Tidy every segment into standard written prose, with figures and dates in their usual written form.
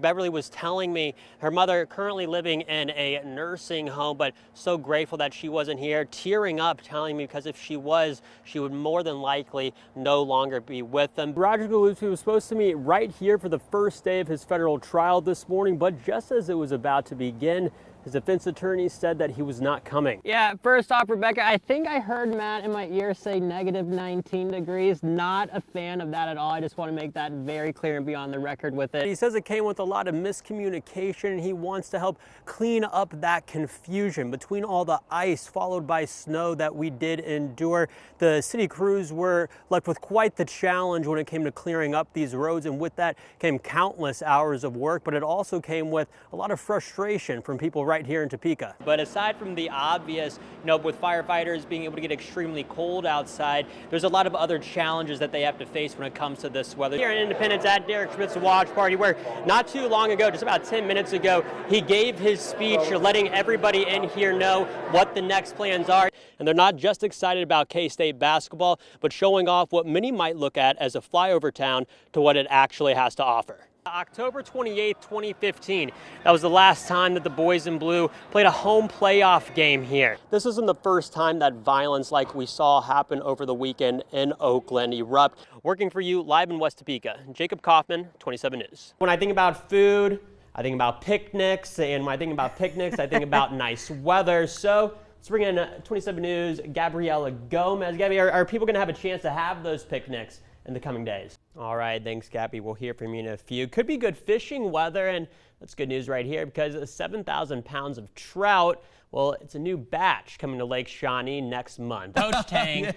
Beverly was telling me her mother currently living in a nursing home, but so grateful that she wasn't here, tearing up, telling me because if she was, she would more than likely no longer be with them. Roger Galuzzi was supposed to meet right here for the first day of his federal trial this morning, but just as it was about to begin, his defense attorney said that he was not coming. Yeah, first off, Rebecca, I think I heard Matt in my ear say negative 19 degrees. Not a fan of that at all. I just want to make that very clear and be on the record with it. He says it came with a lot of miscommunication, and he wants to help clean up that confusion between all the ice followed by snow that we did endure. The city crews were left with quite the challenge when it came to clearing up these roads, and with that came countless hours of work, but it also came with a lot of frustration from people right here in Topeka. But aside from the obvious, with firefighters being able to get extremely cold outside, there's a lot of other challenges that they have to face when it comes to this weather. Here in Independence at Derek Schmidt's watch party, where not too long ago, just about 10 minutes ago, he gave his speech letting everybody in here know what the next plans are. And they're not just excited about K-State basketball, but showing off what many might look at as a flyover town to what it actually has to offer. October 28th, 2015, that was the last time that the boys in blue played a home playoff game here. This isn't the first time that violence like we saw happen over the weekend in Oakland erupt. Working for you live in West Topeka, Jacob Kaufman, 27 News. When I think about food, I think about picnics, and when I think about picnics, I think about nice weather. So let's bring in 27 News, Gabriela Gomez. Gabby, are people going to have a chance to have those picnics in the coming days? All right, thanks, Gabby. We'll hear from you in a few. Could be good fishing weather, and that's good news right here because 7,000 pounds of trout, well, it's a new batch coming to Lake Shawnee next month. Coach Tang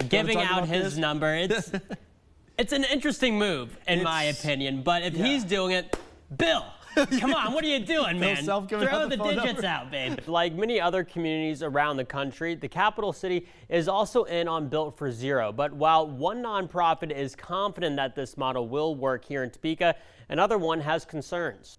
giving out his number. It's an interesting move, in my opinion, but if he's doing it, Bill, come on, what are you doing, man? Throw the digits out, babe. Like many other communities around the country, the capital city is also in on Built for Zero. But while one nonprofit is confident that this model will work here in Topeka, another one has concerns.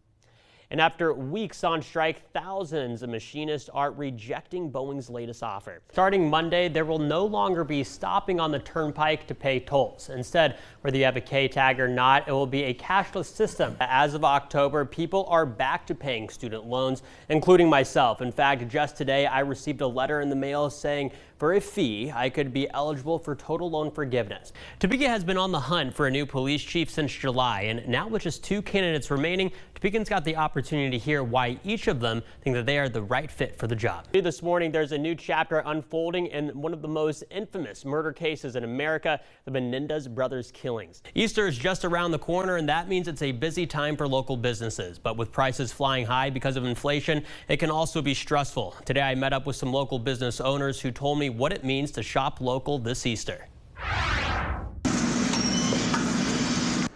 And after weeks on strike, thousands of machinists are rejecting Boeing's latest offer. Starting Monday, there will no longer be stopping on the turnpike to pay tolls. Instead, whether you have a K tag or not, it will be a cashless system. As of October, people are back to paying student loans, including myself. In fact, just today, I received a letter in the mail saying for a fee, I could be eligible for total loan forgiveness. Topeka has been on the hunt for a new police chief since July, and now with just 2 candidates remaining, Topekans got the opportunity to hear why each of them think that they are the right fit for the job. This morning, there's a new chapter unfolding in one of the most infamous murder cases in America, the Menendez brothers killings. Easter is just around the corner, and that means it's a busy time for local businesses. But with prices flying high because of inflation, it can also be stressful. Today, I met up with some local business owners who told me what it means to shop local this Easter.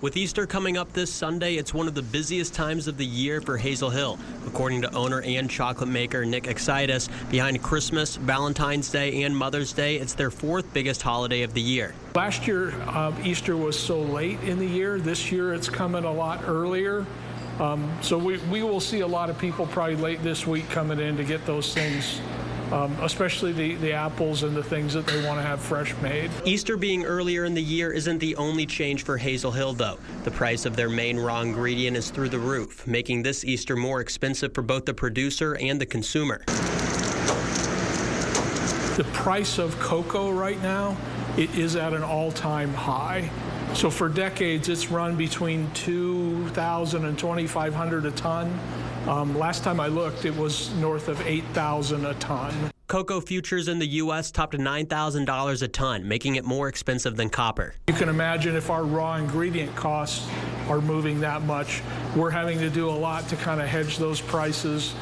With Easter coming up this Sunday, it's one of the busiest times of the year for Hazel Hill. According to owner and chocolate maker Nick Excitus, behind Christmas, Valentine's Day, and Mother's Day, it's their 4th biggest holiday of the year. Last year, Easter was so late in the year. This year, it's coming a lot earlier. So we will see a lot of people probably late this week coming in to get those things. Especially the apples and the things that they want to have fresh made. Easter being earlier in the year isn't the only change for Hazel Hill, though. The price of their main raw ingredient is through the roof, making this Easter more expensive for both the producer and the consumer. The price of cocoa right now, it is at an all-time high. So for decades, it's run between $2,000 and $2,500 a ton. Last time I looked, it was north of $8,000 a ton. Cocoa futures in the U.S. topped $9,000 a ton, making it more expensive than copper. You can imagine if our raw ingredient costs are moving that much, we're having to do a lot to kind of hedge those prices.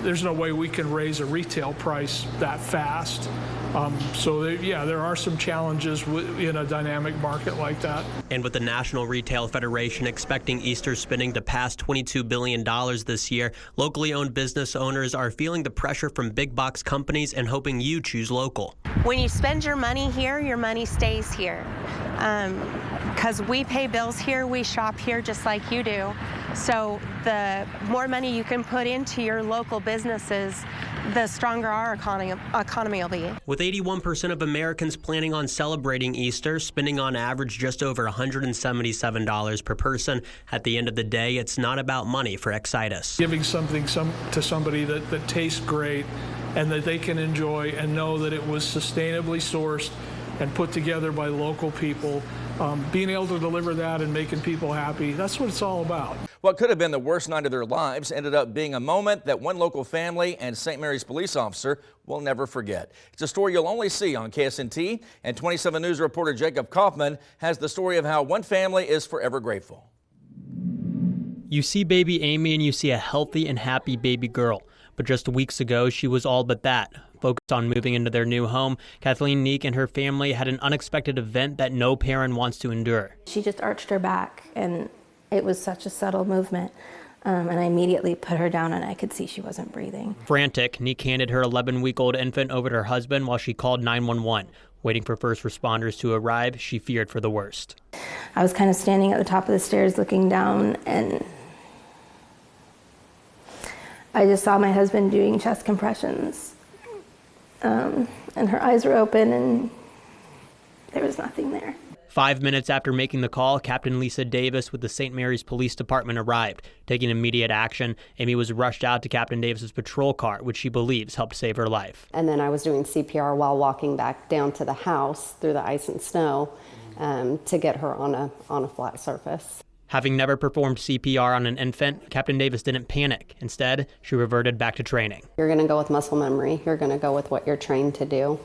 There's no way we can raise a retail price that fast. There are some challenges in a dynamic market like that. And with the National Retail Federation expecting Easter spending to pass $22 billion this year, locally owned business owners are feeling the pressure from big box companies and hoping you choose local. When you spend your money here, your money stays here. Because we pay bills here, we shop here just like you do. So the more money you can put into your local businesses, the stronger our economy will be. With 81% of Americans planning on celebrating Easter, spending on average just over $177 per person, at the end of the day, it's not about money for Excitus. Giving something to somebody that tastes great and that they can enjoy and know that it was sustainably sourced and put together by local people, being able to deliver that and making people happy, that's what it's all about. What could have been the worst night of their lives ended up being a moment that one local family and St. Mary's police officer will never forget. It's a story you'll only see on KSNT, and 27 News reporter Jacob Kaufman has the story of how one family is forever grateful. You see baby Amy and you see a healthy and happy baby girl. But just weeks ago, she was all but that. Focused on moving into their new home, Kathleen Neek and her family had an unexpected event that no parent wants to endure. She just arched her back, and it was such a subtle movement. And I immediately put her down, and I could see she wasn't breathing. Frantic, Neek handed her 11-week-old infant over to her husband while she called 911. Waiting for first responders to arrive, she feared for the worst. I was kind of standing at the top of the stairs looking down, and I just saw my husband doing chest compressions. And her eyes were open, and there was nothing there. 5 minutes after making the call, Captain Lisa Davis with the St. Mary's Police Department arrived. Taking immediate action, Amy was rushed out to Captain Davis's patrol car, which she believes helped save her life. And then I was doing CPR while walking back down to the house through the ice and snow to get her on a flat surface. Having never performed CPR on an infant, Captain Davis didn't panic. Instead, she reverted back to training. You're going to go with muscle memory. You're going to go with what you're trained to do.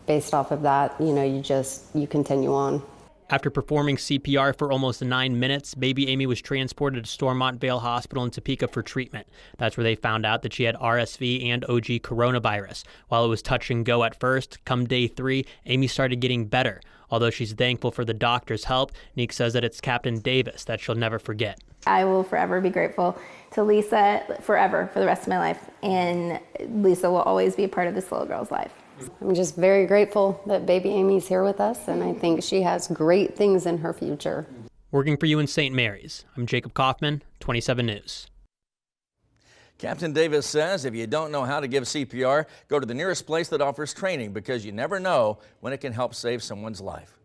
Based off of that, you continue on. After performing CPR for almost 9 minutes, baby Amy was transported to Stormont Vale Hospital in Topeka for treatment. That's where they found out that she had RSV and OG coronavirus. While it was touch and go at first, come day 3, Amy started getting better. Although she's thankful for the doctor's help, Neek says that it's Captain Davis that she'll never forget. I will forever be grateful to Lisa, forever, for the rest of my life. And Lisa will always be a part of this little girl's life. I'm just very grateful that baby Amy's here with us, and I think she has great things in her future. Working for you in St. Mary's, I'm Jacob Kaufman, 27 News. Captain Davis says if you don't know how to give CPR, go to the nearest place that offers training, because you never know when it can help save someone's life.